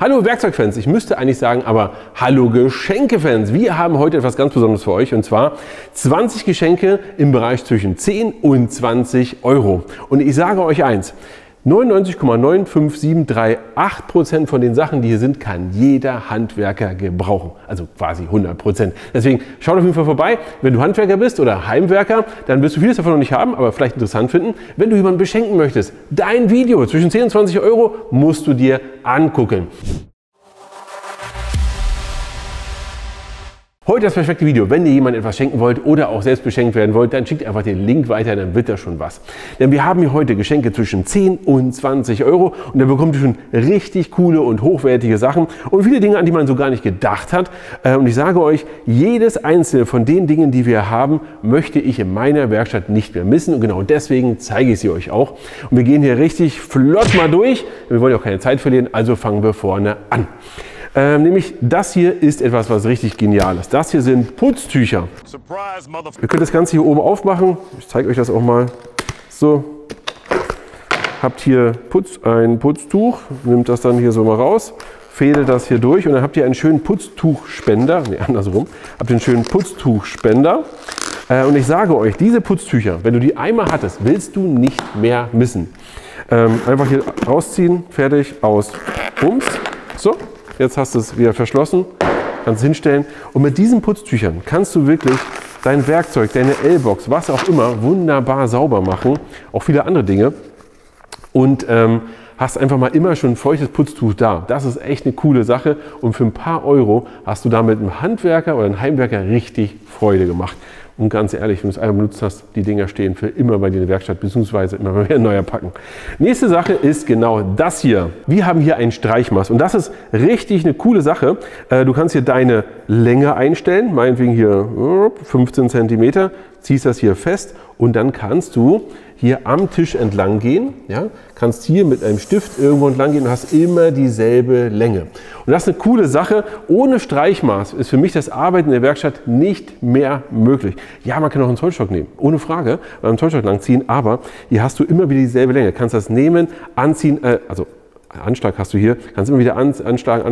Hallo Werkzeugfans, ich müsste eigentlich sagen, aber hallo Geschenkefans. Wir haben heute etwas ganz Besonderes für euch und zwar 20 Geschenke im Bereich zwischen 10 und 20 Euro. Und ich sage euch eins, 99,95738% von den Sachen, die hier sind, kann jeder Handwerker gebrauchen. Also quasi 100%. Deswegen schaut auf jeden Fall vorbei. Wenn du Handwerker bist oder Heimwerker, dann wirst du vieles davon noch nicht haben, aber vielleicht interessant finden. Wenn du jemanden beschenken möchtest, dein Video zwischen 10 und 20 Euro musst du dir angucken. Heute das perfekte Video. Wenn ihr jemandem etwas schenken wollt oder auch selbst beschenkt werden wollt, dann schickt einfach den Link weiter, dann wird das schon was. Denn wir haben hier heute Geschenke zwischen 10 und 20 Euro und da bekommt ihr schon richtig coole und hochwertige Sachen und viele Dinge, an die man so gar nicht gedacht hat. Und ich sage euch, jedes einzelne von den Dingen, die wir haben, möchte ich in meiner Werkstatt nicht mehr missen und genau deswegen zeige ich sie euch auch. Und wir gehen hier richtig flott mal durch. Wir wollen ja auch keine Zeit verlieren, also fangen wir vorne an. Nämlich das hier ist etwas, was richtig genial ist. Das hier sind Putztücher. Ihr könnt das Ganze hier oben aufmachen. Ich zeige euch das auch mal. So, habt hier ein Putztuch, nehmt das dann hier so mal raus, fädelt das hier durch und dann habt ihr einen schönen Putztuchspender. Ne, andersrum. Habt ihr einen schönen Putztuchspender. Und ich sage euch, diese Putztücher, wenn du die einmal hattest, willst du nicht mehr missen. Einfach hier rausziehen, fertig, aus. Bums. So. Jetzt hast du es wieder verschlossen, kannst es hinstellen und mit diesen Putztüchern kannst du wirklich dein Werkzeug, deine L-Box, was auch immer, wunderbar sauber machen, auch viele andere Dinge und hast einfach mal immer schon ein feuchtes Putztuch da. Das ist echt eine coole Sache und für ein paar Euro hast du damit einem Handwerker oder einem Heimwerker richtig Freude gemacht. Und ganz ehrlich, wenn du es einmal benutzt hast, die Dinger stehen für immer bei dir in der Werkstatt, beziehungsweise immer mal wieder neuer packen. Nächste Sache ist genau das hier. Wir haben hier ein Streichmaß und das ist richtig eine coole Sache. Du kannst hier deine Länge einstellen, meinetwegen hier 15 cm, ziehst das hier fest und dann kannst du hier am Tisch entlang gehen, ja? Kannst hier mit einem Stift irgendwo entlang gehen und hast immer dieselbe Länge. Und das ist eine coole Sache. Ohne Streichmaß ist für mich das Arbeiten in der Werkstatt nicht mehr möglich. Ja, man kann auch einen Zollstock nehmen, ohne Frage, beim Zollstock langziehen, aber hier hast du immer wieder dieselbe Länge. Kannst das nehmen, anziehen, also Anschlag hast du hier, kannst immer wieder anschlagen,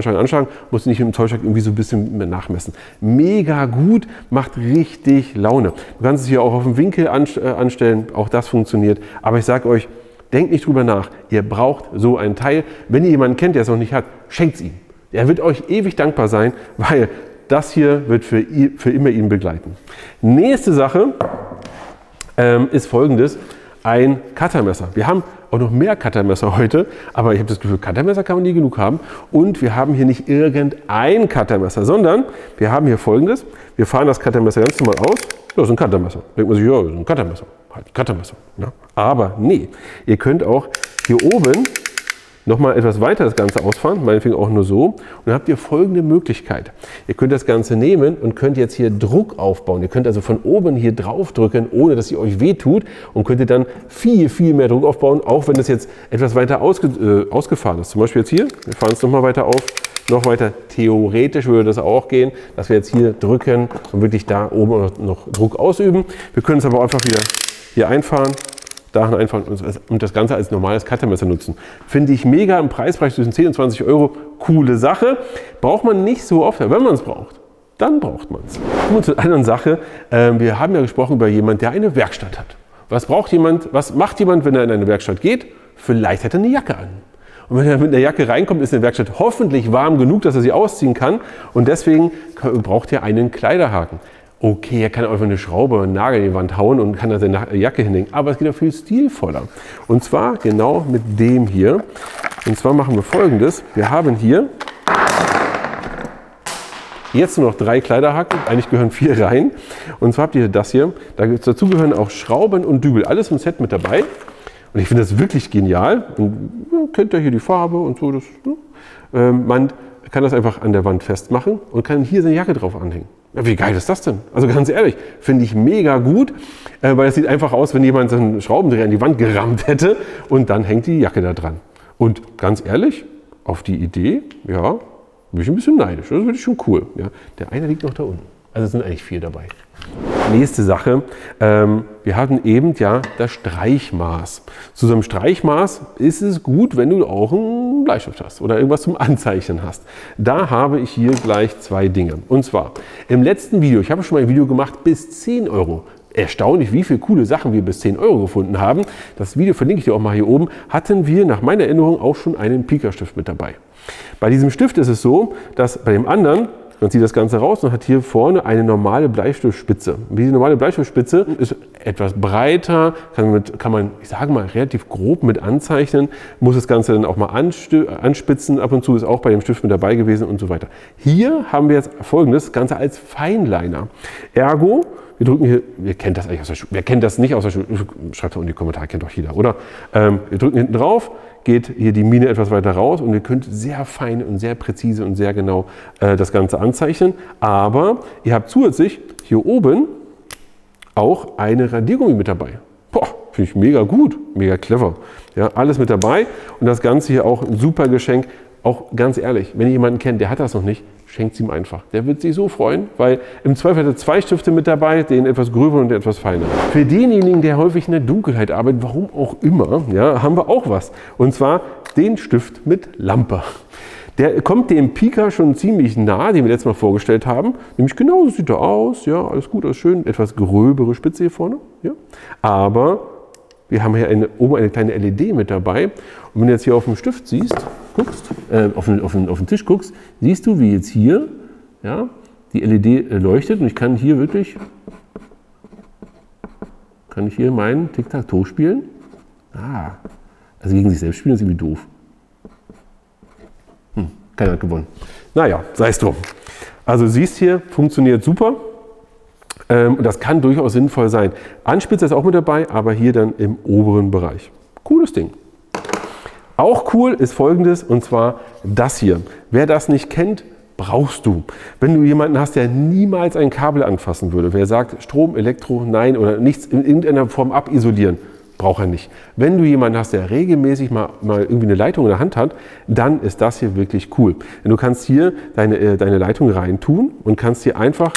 musst du nicht mit dem Zollstock irgendwie so ein bisschen nachmessen. Mega gut, macht richtig Laune. Du kannst es hier auch auf dem Winkel anstellen, auch das funktioniert. Aber ich sage euch, denkt nicht drüber nach, ihr braucht so ein Teil. Wenn ihr jemanden kennt, der es noch nicht hat, schenkt es ihm. Er wird euch ewig dankbar sein, weil das hier wird für immer ihn begleiten. Nächste Sache ist folgendes. Ein Cuttermesser. Wir haben auch noch mehr Cuttermesser heute, aber ich habe das Gefühl, Cuttermesser kann man nie genug haben. Und wir haben hier nicht irgendein Cuttermesser, sondern wir haben hier Folgendes. Wir fahren das Cuttermesser ganz normal aus. Das ist ein Cuttermesser. Denkt man sich, ja, das ist ein Cuttermesser. Halt ein Cuttermesser. Ja. Aber nee, ihr könnt auch hier oben nochmal etwas weiter das Ganze ausfahren, meinetwegen auch nur so. Und dann habt ihr folgende Möglichkeit. Ihr könnt das Ganze nehmen und könnt jetzt hier Druck aufbauen. Ihr könnt also von oben hier drauf drücken, ohne dass ihr euch wehtut und könnt ihr dann viel, viel mehr Druck aufbauen, auch wenn das jetzt etwas weiter ausgefahren ist. Zum Beispiel jetzt hier, wir fahren es nochmal weiter auf, noch weiter. Theoretisch würde das auch gehen, dass wir jetzt hier drücken und wirklich da oben noch Druck ausüben. Wir können es aber einfach wieder hier einfahren. Dahin einfahren und das Ganze als normales Cuttermesser nutzen. Finde ich mega im Preisbereich zwischen 10 und 20 Euro. Coole Sache. Braucht man nicht so oft, wenn man es braucht. Dann braucht man es. Kommen wir zur anderen Sache. Wir haben ja gesprochen über jemanden, der eine Werkstatt hat. Was macht jemand, wenn er in eine Werkstatt geht? Vielleicht hat er eine Jacke an. Und wenn er mit einer Jacke reinkommt, ist eine Werkstatt hoffentlich warm genug, dass er sie ausziehen kann. Und deswegen braucht er einen Kleiderhaken. Okay, er kann einfach eine Schraube oder einen Nagel in die Wand hauen und kann da seine Jacke hinlegen. Aber es geht auch viel stilvoller. Und zwar genau mit dem hier. Und zwar machen wir Folgendes. Wir haben hier jetzt nur noch 3 Kleiderhaken. Eigentlich gehören 4 rein. Und zwar habt ihr das hier. Dazu gehören auch Schrauben und Dübel. Alles im Set mit dabei. Und ich finde das wirklich genial. Und kennt ihr hier die Farbe und so. Man kann das einfach an der Wand festmachen und kann hier seine Jacke drauf anhängen. Ja, wie geil ist das denn? Also ganz ehrlich, finde ich mega gut, weil es sieht einfach aus, wenn jemand so einen Schraubendreher in die Wand gerammt hätte und dann hängt die Jacke da dran. Und ganz ehrlich, auf die Idee, ja, bin ich ein bisschen neidisch. Das ist wirklich schon cool. Ja. Der eine liegt noch da unten. Also es sind eigentlich 4 dabei. Nächste Sache, wir hatten eben ja das Streichmaß. Zu so einem Streichmaß ist es gut, wenn du auch ein Bleistift hast oder irgendwas zum Anzeichnen hast. Da habe ich hier gleich zwei Dinge. Und zwar im letzten Video, ich habe schon mal ein Video gemacht bis 10 Euro. Erstaunlich, wie viele coole Sachen wir bis 10 Euro gefunden haben. Das Video verlinke ich dir auch mal hier oben. Hatten wir nach meiner Erinnerung auch schon einen Pika-Stift mit dabei. Bei diesem Stift ist es so, dass bei dem anderen, man zieht das Ganze raus und hat hier vorne eine normale Bleistiftspitze. Diese normale Bleistiftspitze ist etwas breiter, kann man, ich sage mal, relativ grob mit anzeichnen, muss das Ganze dann auch mal anspitzen, ab und zu ist auch bei dem Stift mit dabei gewesen und so weiter. Hier haben wir jetzt Folgendes, das Ganze als Feinliner. Ergo, wir drücken hier, wer kennt das eigentlich aus der Schule? Wer kennt das nicht aus der Schule? Schreibt doch in die Kommentare, kennt doch jeder, oder? Wir drücken hinten drauf, geht hier die Mine etwas weiter raus und ihr könnt sehr fein und sehr präzise und sehr genau das Ganze anzeichnen. Aber ihr habt zusätzlich hier oben auch eine Radiergummi mit dabei. Boah, finde ich mega gut, mega clever. Ja, alles mit dabei und das Ganze hier auch ein super Geschenk. Auch ganz ehrlich, wenn ihr jemanden kennt, der hat das noch nicht, schenkt es ihm einfach. Der wird sich so freuen, weil im Zweifel hat er zwei Stifte mit dabei, den etwas gröberen und den etwas feineren. Für denjenigen, der häufig in der Dunkelheit arbeitet, warum auch immer, ja, haben wir auch was. Und zwar den Stift mit Lampe. Der kommt dem Pika schon ziemlich nah, den wir letztes Mal vorgestellt haben. Nämlich genauso sieht er aus, ja, alles gut, alles schön. Etwas gröbere Spitze hier vorne, ja. Aber wir haben hier oben eine kleine LED mit dabei. Und wenn du jetzt hier auf dem Stift guckst, auf den Tisch guckst, siehst du, wie jetzt hier ja, die LED leuchtet. Und ich kann hier wirklich, meinen Tic-Tac-Toe spielen. Also gegen sich selbst spielen ist irgendwie doof. Keiner hat gewonnen. Naja, sei es drum. Also du siehst hier, funktioniert super. Und das kann durchaus sinnvoll sein. Anspitzer ist auch mit dabei, aber hier dann im oberen Bereich. Cooles Ding. Auch cool ist Folgendes, und zwar das hier. Wer das nicht kennt, brauchst du. Wenn du jemanden hast, der niemals ein Kabel anfassen würde, wer sagt Strom, Elektro, nein oder nichts in irgendeiner Form abisolieren, braucht er nicht. Wenn du jemanden hast, der regelmäßig mal irgendwie eine Leitung in der Hand hat, dann ist das hier wirklich cool. Denn du kannst hier deine Leitung reintun und kannst hier einfach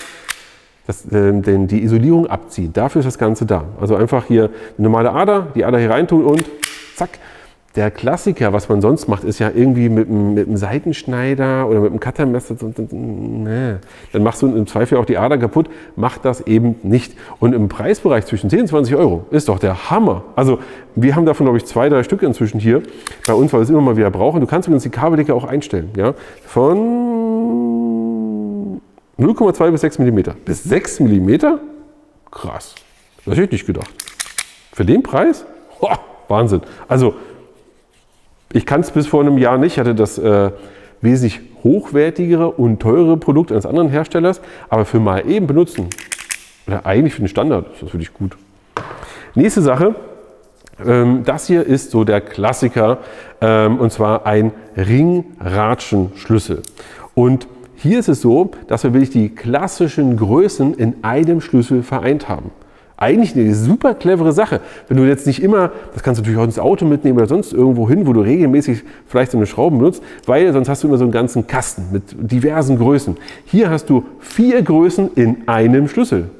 die Isolierung abziehen. Dafür ist das Ganze da. Also einfach hier eine normale Ader, die Ader hier reintun und zack. Der Klassiker, was man sonst macht, ist ja irgendwie mit einem Seitenschneider oder mit einem Cuttermesser. Dann machst du im Zweifel auch die Ader kaputt. Mach das eben nicht. Und im Preisbereich zwischen 10 und 20 Euro ist doch der Hammer. Also wir haben davon, glaube ich, 2, 3 Stück inzwischen hier bei uns, weil wir es immer mal wieder brauchen. Du kannst übrigens die Kabeldicke auch einstellen. Ja? Von 0,2 bis 6 mm. Bis 6 mm? Krass. Das hätte ich nicht gedacht. Für den Preis? Wahnsinn. Also ich kann es bis vor einem Jahr nicht. Ich hatte das wesentlich hochwertigere und teurere Produkt eines anderen Herstellers. Aber für mal eben benutzen, oder eigentlich für den Standard, ist das wirklich gut. Nächste Sache. Das hier ist so der Klassiker. Und zwar ein Ringratschenschlüssel. Und hier ist es so, dass wir wirklich die klassischen Größen in einem Schlüssel vereint haben. Eigentlich eine super clevere Sache. Wenn du jetzt nicht immer, das kannst du natürlich auch ins Auto mitnehmen oder sonst irgendwo hin, wo du regelmäßig vielleicht so eine Schraube benutzt, weil sonst hast du immer so einen ganzen Kasten mit diversen Größen. Hier hast du 4 Größen in einem Schlüssel.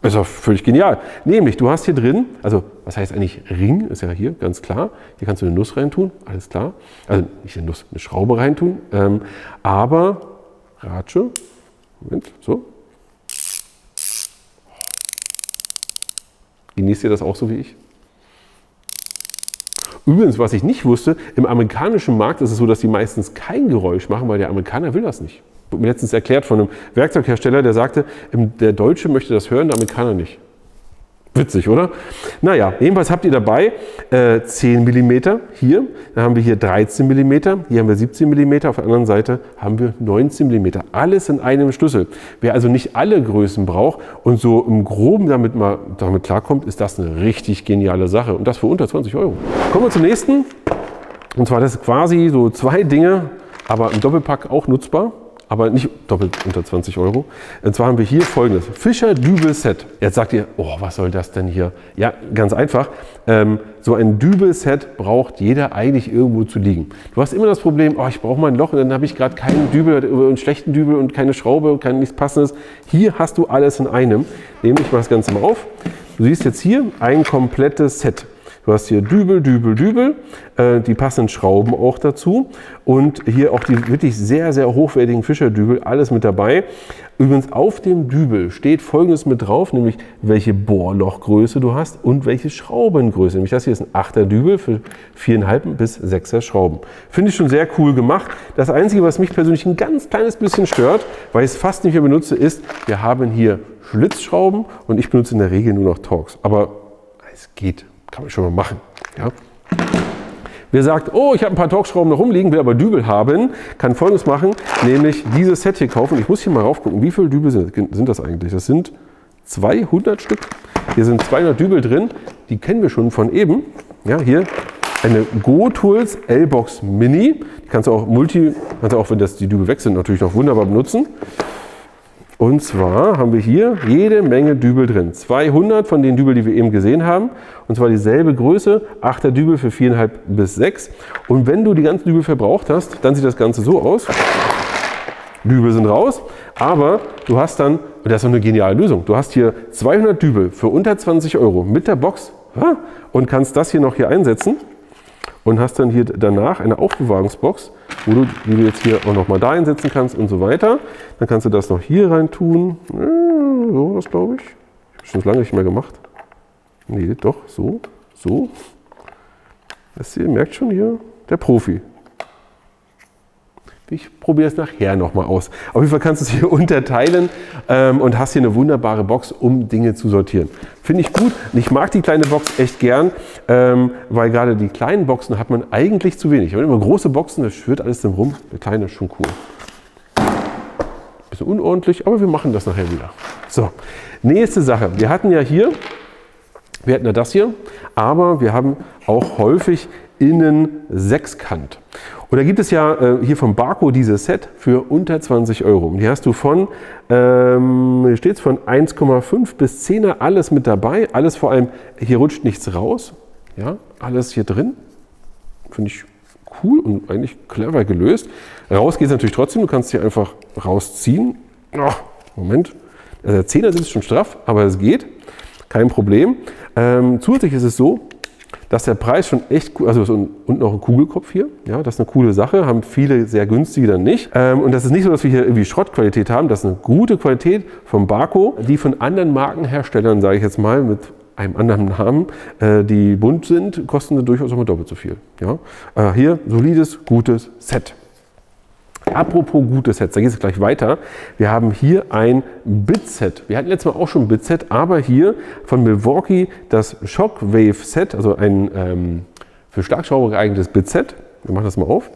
Das ist doch völlig genial. Nämlich, du hast hier drin, also was heißt eigentlich Ring, ist ja hier ganz klar. Hier kannst du eine Nuss reintun, alles klar. Also nicht eine Nuss, eine Schraube reintun. Aber Ratsche, Moment, so. Genießt ihr das auch so wie ich? Übrigens, was ich nicht wusste, im amerikanischen Markt ist es so, dass die meistens kein Geräusch machen, weil der Amerikaner will das nicht. Wurde mir letztens erklärt von einem Werkzeughersteller, der sagte, der Deutsche möchte das hören, der Amerikaner nicht. Witzig, oder? Naja, jedenfalls habt ihr dabei 10 mm hier, dann haben wir hier 13 mm, hier haben wir 17 mm, auf der anderen Seite haben wir 19 mm. Alles in einem Schlüssel. Wer also nicht alle Größen braucht und so im Groben damit klarkommt, ist das eine richtig geniale Sache. Und das für unter 20 Euro. Kommen wir zum nächsten. Und zwar das ist quasi so 2 Dinge, aber im Doppelpack auch nutzbar. Aber nicht doppelt unter 20 Euro. Und zwar haben wir hier folgendes. Fischer Dübel Set. Jetzt sagt ihr, oh, was soll das denn hier? Ja, ganz einfach. So ein Dübel Set braucht jeder eigentlich irgendwo zu liegen. Du hast immer das Problem, oh, ich brauche mal ein Loch und dann habe ich gerade keinen Dübel, einen schlechten Dübel und keine Schraube und nichts Passendes. Hier hast du alles in einem. Nehme ich mal das Ganze mal auf. Du siehst jetzt hier ein komplettes Set. Du hast hier Dübel, Dübel, Dübel, die passenden Schrauben auch dazu und hier auch die wirklich sehr, sehr hochwertigen Fischerdübel, alles mit dabei. Übrigens auf dem Dübel steht Folgendes mit drauf, nämlich welche Bohrlochgröße du hast und welche Schraubengröße. Nämlich das hier ist ein 8er Dübel für 4,5 bis 6er Schrauben. Finde ich schon sehr cool gemacht. Das Einzige, was mich persönlich ein ganz kleines bisschen stört, weil ich es fast nicht mehr benutze, ist, wir haben hier Schlitzschrauben und ich benutze in der Regel nur noch Torx. Aber es geht, kann man schon mal machen. Ja. Wer sagt, oh, ich habe ein paar Torx-Schrauben noch rumliegen, will aber Dübel haben, kann Folgendes machen, nämlich dieses Set hier kaufen. Ich muss hier mal raufgucken, wie viele Dübel sind das eigentlich? Das sind 200 Stück. Hier sind 200 Dübel drin, die kennen wir schon von eben. Ja, hier eine Go-Tools L-Box Mini. Die kannst du auch auch wenn die Dübel weg sind, natürlich noch wunderbar benutzen. Und zwar haben wir hier jede Menge Dübel drin. 200 von den Dübel, die wir eben gesehen haben. Und zwar dieselbe Größe, 8er Dübel für 4,5 bis 6. Und wenn du die ganzen Dübel verbraucht hast, dann sieht das Ganze so aus. Dübel sind raus, aber du hast dann, und das ist noch eine geniale Lösung, du hast hier 200 Dübel für unter 20 € mit der Box und kannst das hier noch hier einsetzen. Und hast dann hier danach eine Aufbewahrungsbox, die du jetzt hier auch noch mal da einsetzen kannst und so weiter. Dann kannst du das noch hier rein tun. So, das glaube ich. Ich habe schon lange nicht mehr gemacht. Nee, doch, so, so. Das hier, merkt schon hier, der Profi. Ich probiere es nachher nochmal aus. Auf jeden Fall kannst du es hier unterteilen und hast hier eine wunderbare Box, um Dinge zu sortieren. Finde ich gut. Und ich mag die kleine Box echt gern, weil gerade die kleinen Boxen hat man eigentlich zu wenig. Wenn immer große Boxen, das schwirrt alles drin rum. Der kleine ist schon cool. Bisschen unordentlich, aber wir machen das nachher wieder. So, nächste Sache. Wir hatten ja das hier, aber wir haben auch häufig innen sechskant. Und da gibt es ja hier vom Barco dieses Set für unter 20 €. Und hier hast du von, hier steht es von 1,5 bis 10er, alles mit dabei. Alles vor allem, hier rutscht nichts raus. Ja, alles hier drin. Finde ich cool und eigentlich clever gelöst. Raus geht es natürlich trotzdem, du kannst hier einfach rausziehen. Oh, Moment, also der 10er sitzt schon straff, aber es geht. Kein Problem. Zusätzlich ist es so, dass der Preis schon echt cool, und noch ein Kugelkopf hier, ja, das ist eine coole Sache, haben viele sehr günstige dann nicht. Und das ist nicht so, dass wir hier irgendwie Schrottqualität haben, das ist eine gute Qualität vom Barco, die von anderen Markenherstellern, sage ich jetzt mal, mit einem anderen Namen, die bunt sind, kosten durchaus auch mal doppelt so viel. Ja. Hier solides, gutes Set. Apropos gute Sets, da geht es gleich weiter. Wir haben hier ein Bit-Set. Wir hatten letztes Mal auch schon ein Bit-Set, aber hier von Milwaukee das Shockwave-Set, also ein für Schlagschrauber geeignetes Bit-Set. Wir machen das mal auf.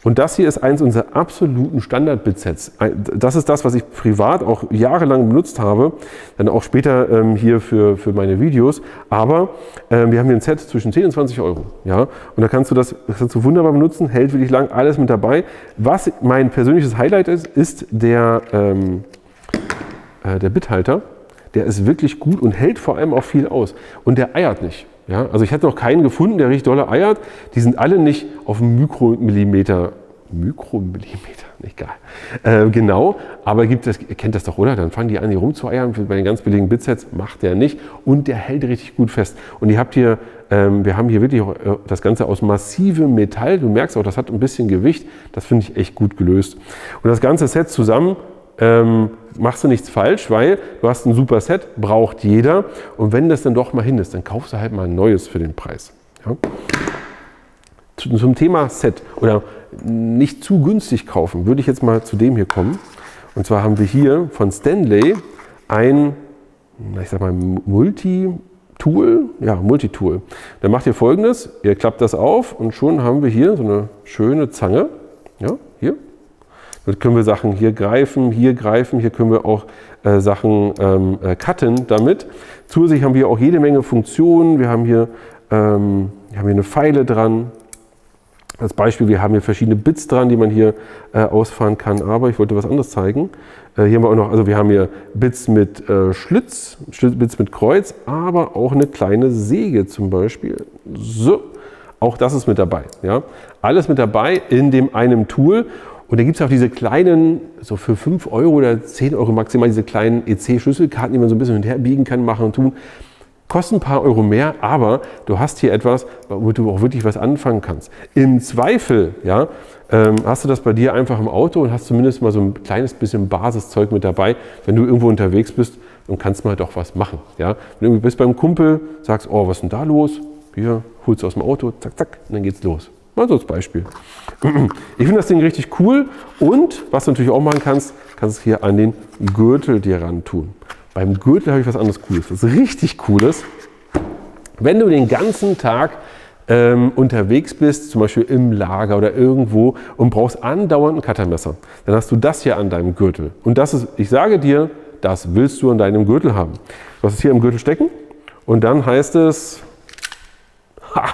Und das hier ist eins unserer absoluten Standard-Bit-Sets. Das ist das, was ich privat auch jahrelang benutzt habe, dann auch später hier für meine Videos. Aber wir haben hier ein Set zwischen 10 und 20 €. Ja? Und da kannst du das wunderbar benutzen, hält wirklich lang, alles mit dabei. Was mein persönliches Highlight ist der Bithalter. Der ist wirklich gut und hält vor allem auch viel aus. Und der eiert nicht. Ja, also ich hatte noch keinen gefunden, der richtig dolle eiert. Die sind alle nicht auf Mikromillimeter, egal. Genau, aber ihr kennt das doch, oder? Dann fangen die an, hier rumzueiern. Bei den ganz billigen Bitsets macht der nicht und der hält richtig gut fest. Und ihr habt hier, wir haben hier wirklich auch das Ganze aus massivem Metall. Du merkst auch, das hat ein bisschen Gewicht. Das finde ich echt gut gelöst. Und das ganze Set zusammen machst du nichts falsch, weil du hast ein super Set, braucht jeder. Und wenn das dann doch mal hin ist, dann kaufst du halt mal ein neues für den Preis. Ja? Zum Thema Set oder nicht zu günstig kaufen, würde ich jetzt mal zu dem hier kommen. Und zwar haben wir hier von Stanley ein, ich sag mal, Multitool. Ja, Multitool. Dann macht ihr Folgendes, ihr klappt das auf und schon haben wir hier so eine schöne Zange. Ja, hier. Damit können wir Sachen hier greifen, hier können wir auch Sachen cutten damit. Zusätzlich haben wir auch jede Menge Funktionen. Wir haben hier eine Feile dran. Als Beispiel, wir haben hier verschiedene Bits dran, die man hier ausfahren kann. Aber ich wollte was anderes zeigen. Hier haben wir auch noch, also wir haben hier Bits mit Schlitz, Bits mit Kreuz, aber auch eine kleine Säge zum Beispiel. So, auch das ist mit dabei. Ja? Alles mit dabei in dem einem Tool. Und da gibt es auch diese kleinen, so für 5 € oder 10 € maximal, diese kleinen EC-Schlüsselkarten, die man so ein bisschen hinterher biegen kann, machen und tun. Kosten ein paar Euro mehr, aber du hast hier etwas, womit du auch wirklich was anfangen kannst. Im Zweifel, ja, hast du das bei dir einfach im Auto und hast zumindest mal so ein kleines bisschen Basiszeug mit dabei, wenn du irgendwo unterwegs bist und kannst mal doch was machen. Ja? Wenn du bist beim Kumpel, sagst, oh, was ist denn da los? Hier, holst du aus dem Auto, zack, zack, und dann geht's los. Mal so als Beispiel. Ich finde das Ding richtig cool und was du natürlich auch machen kannst, kannst du hier an den Gürtel dir ran tun. Beim Gürtel habe ich was anderes Cooles, was richtig Cooles. Wenn du den ganzen Tag unterwegs bist, zum Beispiel im Lager oder irgendwo und brauchst andauernd ein Cuttermesser, dann hast du das hier an deinem Gürtel. Und das ist, ich sage dir, das willst du an deinem Gürtel haben. Du hast es hier im Gürtel stecken und dann heißt es, ha,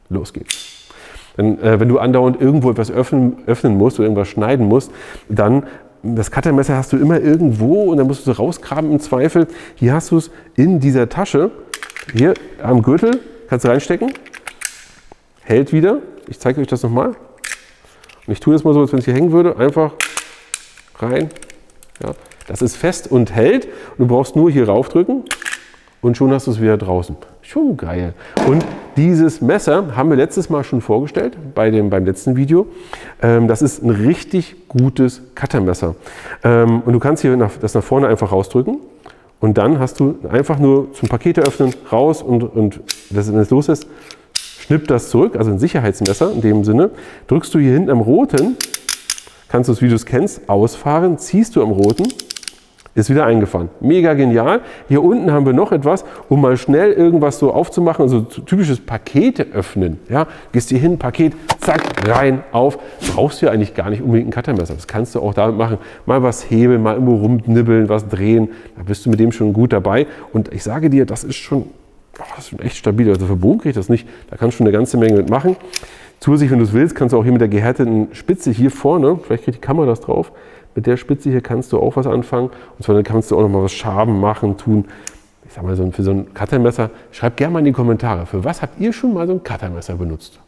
los geht's. Wenn du andauernd irgendwo etwas öffnen musst oder irgendwas schneiden musst, dann das Cuttermesser hast du immer irgendwo und dann musst du es rausgraben im Zweifel. Hier hast du es in dieser Tasche, hier am Gürtel, kannst du reinstecken, hält wieder. Ich zeige euch das nochmal. Und ich tue das mal so, als wenn es hier hängen würde, einfach rein. Ja, das ist fest und hält. Und du brauchst nur hier raufdrücken und schon hast du es wieder draußen. Schon geil. Und dieses Messer haben wir letztes Mal schon vorgestellt, beim letzten Video. Das ist ein richtig gutes Cuttermesser. Und du kannst hier das nach vorne einfach rausdrücken. Und dann hast du einfach nur zum Pakete öffnen, raus und wenn es los ist, schnippt das zurück, also ein Sicherheitsmesser in dem Sinne. Drückst du hier hinten am roten, kannst du es, wie du es kennst, ausfahren, ziehst du am roten, ist wieder eingefahren. Mega genial. Hier unten haben wir noch etwas, um mal schnell irgendwas so aufzumachen, also typisches Pakete öffnen. Ja, gehst hier hin, Paket, zack, rein, auf. Brauchst du ja eigentlich gar nicht unbedingt ein Cuttermesser. Das kannst du auch damit machen. Mal was hebeln, mal irgendwo rumnibbeln, was drehen. Da bist du mit dem schon gut dabei. Und ich sage dir, das ist schon echt stabil. Also verbogen kriege ich das nicht. Da kannst du schon eine ganze Menge mitmachen. Zusätzlich, wenn du es willst, kannst du auch hier mit der gehärteten Spitze hier vorne, vielleicht kriegt die Kamera das drauf, mit der Spitze hier kannst du auch was anfangen. Und zwar dann kannst du auch noch mal was Schaben machen, tun. Ich sag mal, für so ein Cuttermesser, schreibt gerne mal in die Kommentare, für was habt ihr schon mal so ein Cuttermesser benutzt?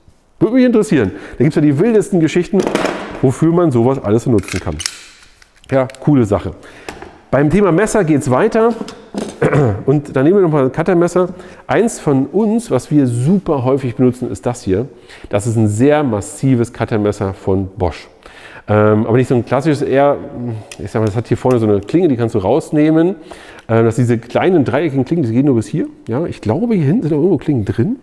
Würde mich interessieren. Da gibt es ja die wildesten Geschichten, wofür man sowas alles nutzen kann. Ja, coole Sache. Beim Thema Messer geht es weiter. Und dann nehmen wir nochmal ein Cuttermesser. Eins von uns, was wir super häufig benutzen, ist das hier. Das ist ein sehr massives Cuttermesser von Bosch. Aber nicht so ein klassisches, eher, ich sag mal, das hat hier vorne so eine Klinge, die kannst du rausnehmen. Das sind diese kleinen dreieckigen Klingen, die gehen nur bis hier. Ja, ich glaube, hier hinten sind auch irgendwo Klingen drin.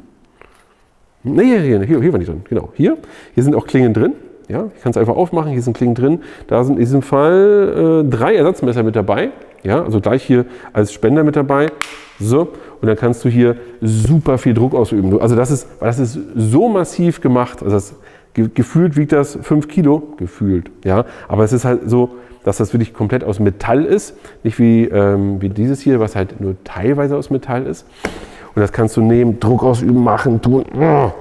Ne, hier war nicht drin. Genau, hier sind auch Klingen drin. Ja, ich kann es einfach aufmachen, hier sind Klingen drin. Da sind in diesem Fall 3 Ersatzmesser mit dabei. Ja, also gleich hier als Spender mit dabei. So, und dann kannst du hier super viel Druck ausüben. Also das ist so massiv gemacht. Also gefühlt wiegt das 5 Kilo, gefühlt, ja. Aber es ist halt so, dass das wirklich komplett aus Metall ist. Nicht wie dieses hier, was halt nur teilweise aus Metall ist. Und das kannst du nehmen, Druck ausüben, machen, tun.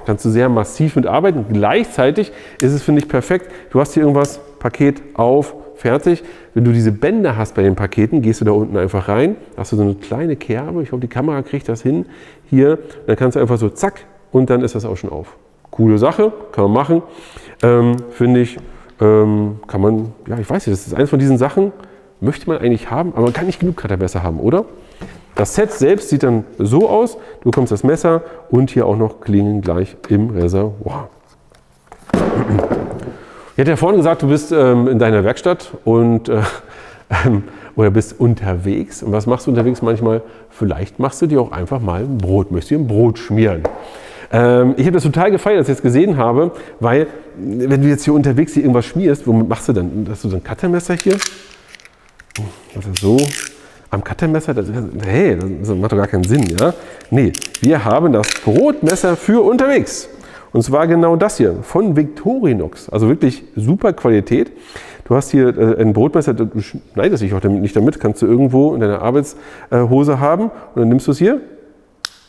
Kannst du sehr massiv mitarbeiten. Gleichzeitig ist es, finde ich, perfekt. Du hast hier irgendwas, Paket auf, fertig. Wenn du diese Bänder hast bei den Paketen, gehst du da unten einfach rein. Hast du so eine kleine Kerbe. Ich hoffe, die Kamera kriegt das hin. Hier, dann kannst du einfach so zack und dann ist das auch schon auf. Coole Sache, kann man machen. Finde ich, kann man, ja, ich weiß nicht, das ist eines von diesen Sachen, möchte man eigentlich haben, aber man kann nicht genug Cuttermesser haben, oder? Das Set selbst sieht dann so aus, du bekommst das Messer und hier auch noch Klingen gleich im Reservoir. Ich hatte ja vorhin gesagt, du bist in deiner Werkstatt und oder bist unterwegs. Und was machst du unterwegs manchmal? Vielleicht machst du dir auch einfach mal ein Brot, möchtest dir ein Brot schmieren. Ich habe das total gefeiert, als ich das gesehen habe, weil wenn du jetzt hier unterwegs hier irgendwas schmierst, womit machst du dann? Hast du so ein Cuttermesser hier? Also so am Cuttermesser, hey, das macht doch gar keinen Sinn, ja? Nee, wir haben das Brotmesser für unterwegs. Und zwar genau das hier von Victorinox, also wirklich super Qualität. Du hast hier ein Brotmesser, du schneidest dich auch nicht damit, kannst du irgendwo in deiner Arbeitshose haben und dann nimmst du es hier,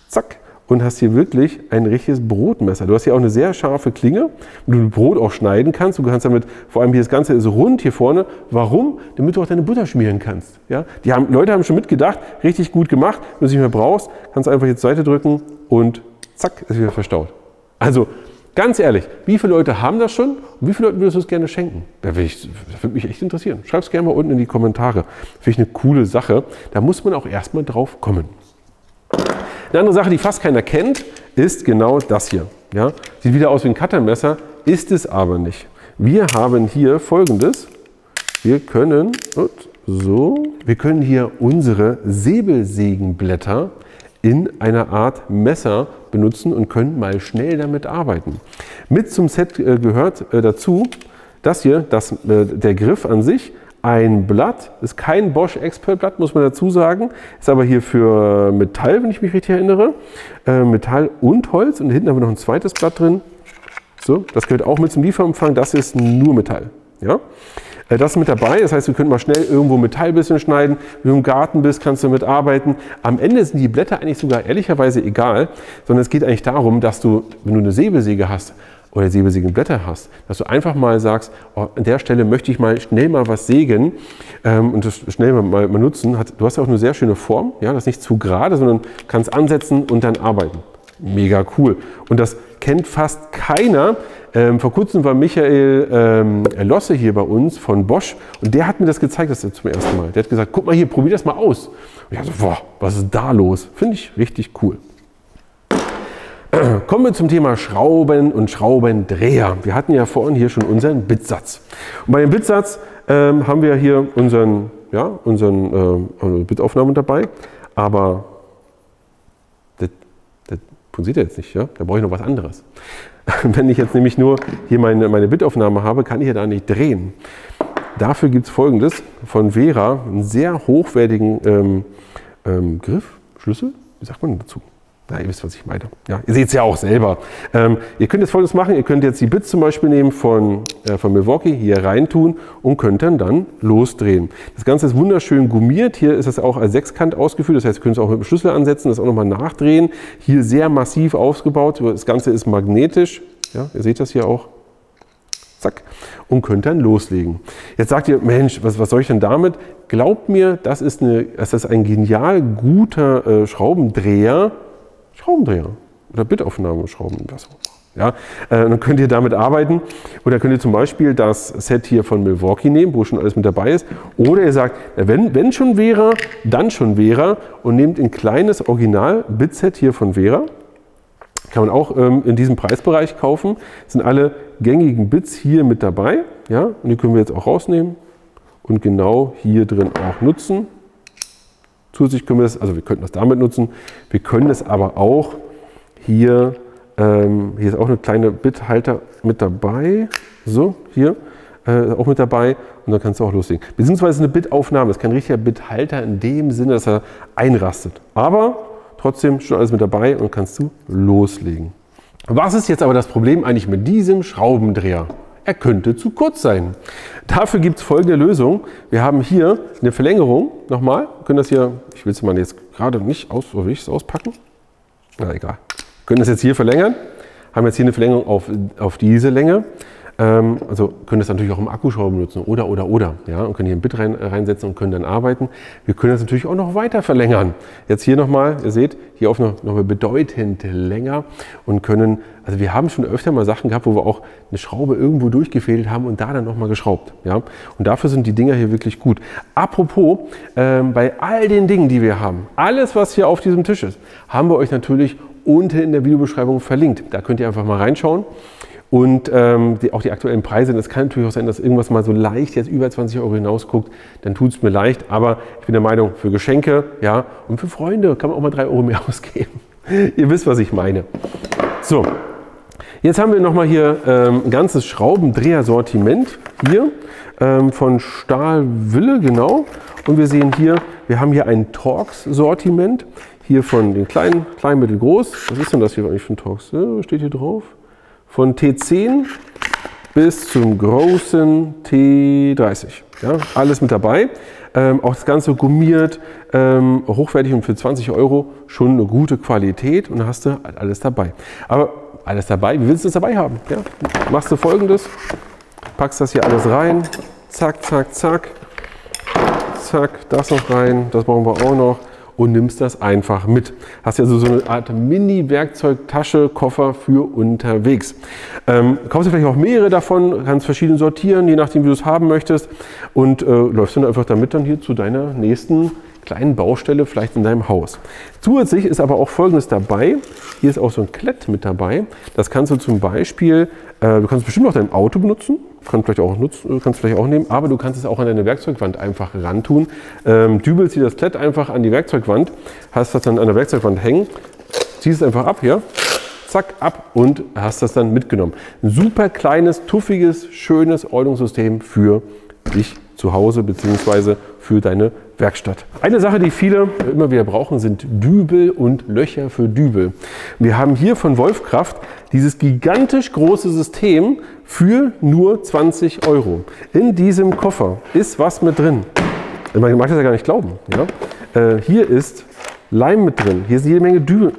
zack, und hast hier wirklich ein richtiges Brotmesser. Du hast hier auch eine sehr scharfe Klinge, wo du Brot auch schneiden kannst. Du kannst damit, vor allem hier das Ganze ist rund hier vorne. Warum? Damit du auch deine Butter schmieren kannst. Ja? Leute haben schon mitgedacht, richtig gut gemacht. Wenn du es nicht mehr brauchst, kannst du einfach jetzt zur Seite drücken und zack, ist wieder verstaut. Also ganz ehrlich, wie viele Leute haben das schon und wie viele Leute würdest du es gerne schenken? Das würde mich echt interessieren. Schreib es gerne mal unten in die Kommentare. Finde ich eine coole Sache. Da muss man auch erstmal drauf kommen. Eine andere Sache, die fast keiner kennt, ist genau das hier. Ja? Sieht wieder aus wie ein Cuttermesser, ist es aber nicht. Wir haben hier Folgendes. Wir können hier unsere Säbelsägenblätter in einer Art Messer benutzen und können mal schnell damit arbeiten. Mit zum Set gehört dazu das hier, der Griff an sich, ein Blatt, ist kein Bosch Expert Blatt, muss man dazu sagen, ist aber hier für Metall, wenn ich mich richtig erinnere, Metall und Holz, und hinten haben wir noch ein zweites Blatt drin. So, das gehört auch mit zum Lieferumfang, das ist nur Metall. Ja? Das ist mit dabei, das heißt, du könnt mal schnell irgendwo Metall ein bisschen schneiden. Wenn du im Garten bist, kannst du damit arbeiten. Am Ende sind die Blätter eigentlich sogar ehrlicherweise egal, sondern es geht eigentlich darum, dass du, wenn du eine Säbelsäge hast oder Säbelsägenblätter hast, dass du einfach mal sagst, oh, an der Stelle möchte ich mal schnell mal was sägen und das schnell mal nutzen. Du hast ja auch eine sehr schöne Form, ja, das ist nicht zu gerade, sondern kannst ansetzen und dann arbeiten. Mega cool. Und das kennt fast keiner. Vor kurzem war Michael Losse hier bei uns von Bosch und der hat mir das gezeigt, das zum ersten Mal. Der hat gesagt, guck mal hier, probier das mal aus. Und ich dachte, boah, was ist da los? Finde ich richtig cool. Kommen wir zum Thema Schrauben und Schraubendreher. Wir hatten ja vorhin hier schon unseren Bitsatz. Und bei dem Bitsatz haben wir hier unseren Bitaufnahme dabei, aber das funktioniert jetzt nicht. Ja? Da brauche ich noch was anderes. Wenn ich jetzt nämlich nur hier meine Bitaufnahme habe, kann ich ja da nicht drehen. Dafür gibt es Folgendes von Vera, einen sehr hochwertigen Griff, Schlüssel, wie sagt man dazu? Na, ihr wisst, was ich meine. Ja, ihr seht es ja auch selber. Ihr könnt jetzt Folgendes machen, ihr könnt jetzt die Bits zum Beispiel nehmen von Milwaukee, hier rein tun und könnt dann losdrehen. Das Ganze ist wunderschön gummiert, hier ist es auch als Sechskant ausgeführt, das heißt, ihr könnt es auch mit dem Schlüssel ansetzen, das auch nochmal nachdrehen. Hier sehr massiv ausgebaut, das Ganze ist magnetisch, ja, ihr seht das hier auch. Zack, und könnt dann loslegen. Jetzt sagt ihr, Mensch, was soll ich denn damit? Glaubt mir, das ist ein genial guter Schraubendreher oder Bitaufnahmeschrauben. Ja, dann könnt ihr damit arbeiten oder könnt ihr zum Beispiel das Set hier von Milwaukee nehmen, wo schon alles mit dabei ist. Oder ihr sagt, wenn schon Vera, dann schon Vera und nehmt ein kleines Original-Bit-Set hier von Vera. Kann man auch in diesem Preisbereich kaufen. Sind alle gängigen Bits hier mit dabei. Ja? Und die können wir jetzt auch rausnehmen und genau hier drin auch nutzen. Zusätzlich können wir das, also wir könnten das damit nutzen, wir können es aber auch hier ist auch eine kleine Bithalter mit dabei, so hier auch mit dabei und dann kannst du auch loslegen. Beziehungsweise eine Bitaufnahme, das ist kein richtiger Bithalter in dem Sinne, dass er einrastet, aber trotzdem schon alles mit dabei und kannst du loslegen. Was ist jetzt aber das Problem eigentlich mit diesem Schraubendreher? Er könnte zu kurz sein. Dafür gibt es folgende Lösung. Wir haben hier eine Verlängerung, nochmal, wir können das hier, ich will es mal jetzt gerade nicht will ich es auspacken? Na egal. Wir können das jetzt hier verlängern, haben jetzt hier eine Verlängerung auf diese Länge. Also können das natürlich auch im Akkuschrauber benutzen oder. Ja, und können hier ein Bit reinsetzen und können dann arbeiten. Wir können das natürlich auch noch weiter verlängern. Jetzt hier nochmal, ihr seht, hier auf noch mal bedeutend länger und können, also wir haben schon öfter mal Sachen gehabt, wo wir auch eine Schraube irgendwo durchgefädelt haben und da dann nochmal geschraubt. Ja? Und dafür sind die Dinger hier wirklich gut. Apropos, bei all den Dingen, die wir haben, alles was hier auf diesem Tisch ist, haben wir euch natürlich unten in der Videobeschreibung verlinkt. Da könnt ihr einfach mal reinschauen. Und auch die aktuellen Preise, das kann natürlich auch sein, dass irgendwas mal so leicht jetzt über 20 € hinausguckt, dann tut es mir leicht, aber ich bin der Meinung, für Geschenke, ja, und für Freunde kann man auch mal 3 € mehr ausgeben. Ihr wisst, was ich meine. So, jetzt haben wir nochmal hier ein ganzes Schraubendreher-Sortiment hier von Stahlwille, genau. Und wir sehen hier, wir haben hier ein Torx-Sortiment, hier von den kleinen, mittel, groß. Was ist denn das hier eigentlich für ein Torx? Ja, steht hier drauf. Von T10 bis zum großen T30. Ja, alles mit dabei. Auch das Ganze gummiert, hochwertig und für 20 € schon eine gute Qualität und hast du alles dabei. Aber alles dabei, wie willst du es dabei haben? Ja? Machst du Folgendes, packst das hier alles rein, zack, zack, zack, zack, das noch rein, das brauchen wir auch noch. Und nimmst das einfach mit. Hast ja so eine Art Mini-Werkzeugtasche, Koffer für unterwegs. Kaufst du vielleicht auch mehrere davon, kannst verschieden sortieren, je nachdem wie du es haben möchtest und läufst dann einfach damit dann hier zu deiner nächsten kleinen Baustelle vielleicht in deinem Haus. Zusätzlich ist aber auch Folgendes dabei. Hier ist auch so ein Klett mit dabei. Das kannst du zum Beispiel, du kannst es bestimmt auch dein Auto benutzen, kannst vielleicht auch nehmen, aber du kannst es auch an deine Werkzeugwand einfach rantun. Dübelst dir das Klett einfach an die Werkzeugwand, hast das dann an der Werkzeugwand hängen, ziehst es einfach ab hier, zack, ab und hast das dann mitgenommen. Ein super kleines, tuffiges, schönes Ordnungssystem für dich zu Hause bzw. für deine Werkstatt. Eine Sache, die viele immer wieder brauchen, sind Dübel und Löcher für Dübel. Wir haben hier von Wolfkraft dieses gigantisch große System für nur 20 €. In diesem Koffer ist was mit drin. Man mag das ja gar nicht glauben. Ja? Hier ist Leim mit drin. Hier ist jede Menge Dübel.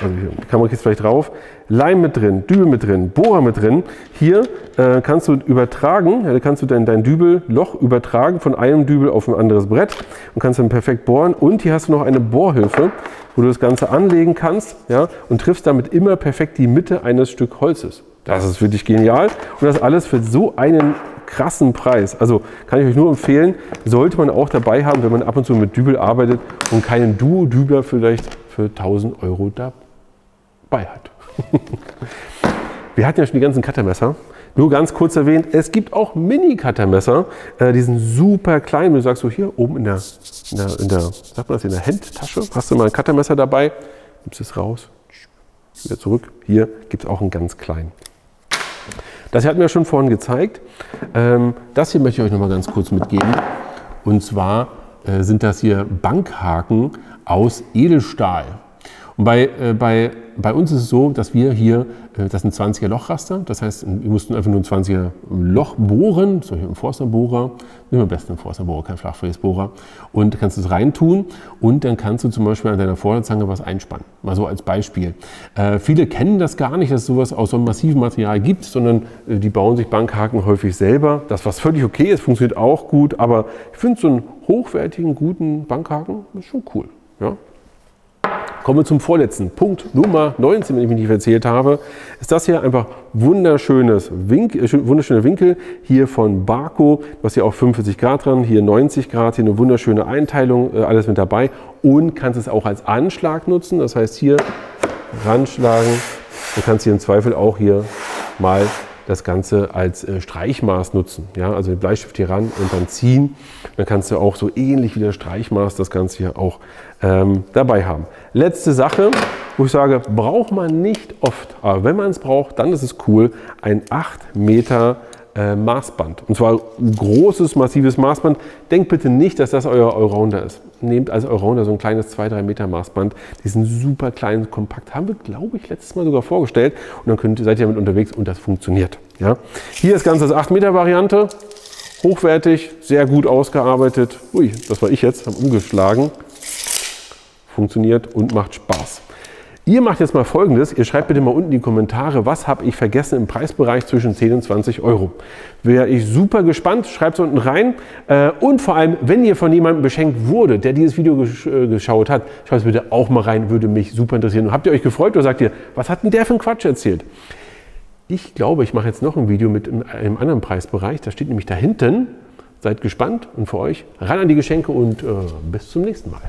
Also hier, die Kamera geht vielleicht drauf. Leim mit drin, Dübel mit drin, Bohrer mit drin. Hier kannst du übertragen, kannst du dein Dübelloch übertragen von einem Dübel auf ein anderes Brett und kannst dann perfekt bohren. Und hier hast du noch eine Bohrhilfe, wo du das Ganze anlegen kannst, ja, und triffst damit immer perfekt die Mitte eines Stück Holzes. Das ist wirklich genial und das alles für so einen krassen Preis. Also kann ich euch nur empfehlen, sollte man auch dabei haben, wenn man ab und zu mit Dübel arbeitet und keinen Duo-Dübler vielleicht für 1000 € dabei hat. Wir hatten ja schon die ganzen Cuttermesser. Nur ganz kurz erwähnt, es gibt auch Mini-Cuttermesser. Die sind super klein. Du sagst so, hier oben in der Handtasche hast du mal ein Cuttermesser dabei. Nimmst es raus, wieder zurück. Hier gibt es auch einen ganz kleinen. Das hier hatten wir schon vorhin gezeigt. Das hier möchte ich euch noch mal ganz kurz mitgeben. Und zwar sind das hier Bankhaken aus Edelstahl. Und bei uns ist es so, dass wir hier, das sind 20er Lochraster, das heißt, wir mussten einfach nur ein 20er Loch bohren, so hier ein Forsterbohrer, nehmen wir am besten einen Forsterbohrer, kein Flachfräsbohrer, und kannst es reintun und dann kannst du zum Beispiel an deiner Vorderzange was einspannen, mal so als Beispiel. Viele kennen das gar nicht, dass es sowas aus so einem massiven Material gibt, sondern die bauen sich Bankhaken häufig selber, das was völlig okay ist, funktioniert auch gut, aber ich finde so einen hochwertigen, guten Bankhaken ist schon cool. Ja? Kommen wir zum vorletzten Punkt, Nummer 19, wenn ich mich nicht erzählt habe, ist das hier einfach wunderschöne Winkel hier von Barco. Du hast hier auch 45 Grad dran, hier 90 Grad, hier eine wunderschöne Einteilung, alles mit dabei und kannst es auch als Anschlag nutzen. Das heißt hier ranschlagen, du kannst hier im Zweifel auch hier mal das Ganze als Streichmaß nutzen. Ja, also den Bleistift hier ran und dann ziehen. Dann kannst du auch so ähnlich wie das Streichmaß das Ganze hier auch dabei haben. Letzte Sache, wo ich sage, braucht man nicht oft, aber wenn man es braucht, dann ist es cool, ein 8 Meter Maßband. Und zwar ein großes, massives Maßband. Denkt bitte nicht, dass das euer Allrounder ist. Nehmt als Allrounder so ein kleines 2-3 Meter Maßband. Die sind super klein und kompakt. Haben wir, glaube ich, letztes Mal sogar vorgestellt. Und dann seid ihr damit unterwegs und das funktioniert. Ja? Hier ist ganz das 8 Meter Variante. Hochwertig, sehr gut ausgearbeitet. Ui, das war ich jetzt, habe umgeschlagen. Funktioniert und macht Spaß. Ihr macht jetzt mal Folgendes, ihr schreibt bitte mal unten in die Kommentare, was habe ich vergessen im Preisbereich zwischen 10 und 20 €. Wäre ich super gespannt, schreibt es unten rein. Und vor allem, wenn ihr von jemandem beschenkt wurde, der dieses Video geschaut hat, schreibt es bitte auch mal rein, würde mich super interessieren. Und habt ihr euch gefreut oder sagt ihr, was hat denn der für einen Quatsch erzählt? Ich glaube, ich mache jetzt noch ein Video mit einem anderen Preisbereich, das steht nämlich da hinten. Seid gespannt und für euch ran an die Geschenke und bis zum nächsten Mal.